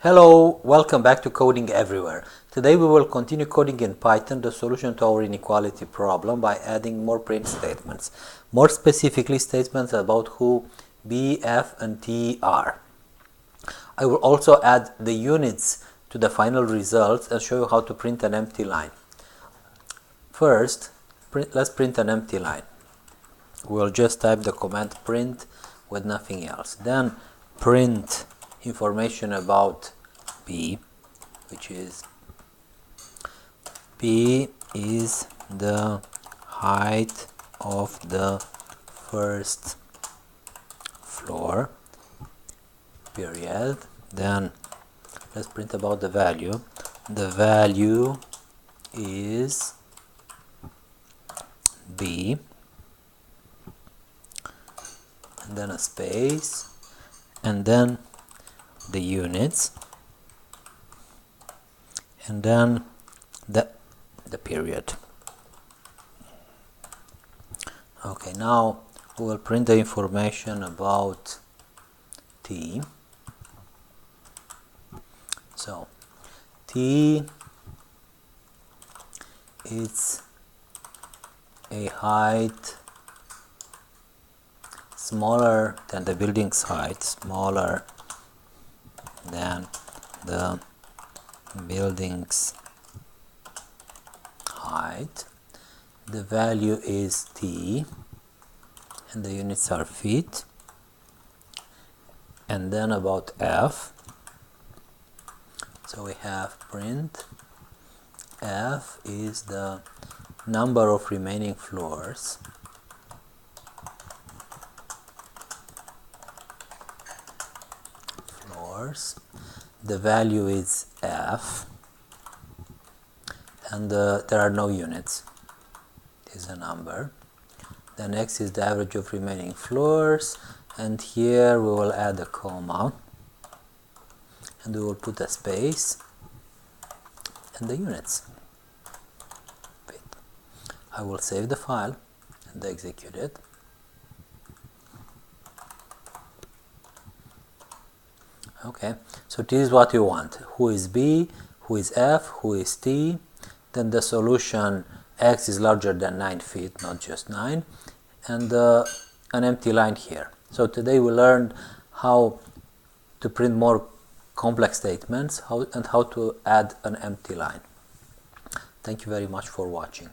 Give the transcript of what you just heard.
Hello, welcome back to Coding Everywhere. Today we will continue coding in Python the solution to our inequality problem by adding more print statements. More specifically, statements about who B, F, and T are. I will also add the units to the final results and show you how to print an empty line. First, let's print an empty line. We'll just type the command print with nothing else. Then print information about B, which is B is the height of the first floor, period. Then let's print about the value. The value is B, and then a space, and then the units, and then the period. Okay, now we will print the information about T. So T is a height smaller than the building's height, smaller than the building's height. The value is T and the units are feet. And then about F, so we have print F is the number of remaining floors the value is F, and there are no units. It is a number. Then X is the average of remaining floors, and here we will add a comma, and we will put a space and the units. I will save the file and execute it. Okay, so this is what you want. Who is B, who is F, who is T. Then the solution X is larger than 9 feet, not just 9, and an empty line here. So today we learned how to print more complex statements and how to add an empty line. Thank you very much for watching.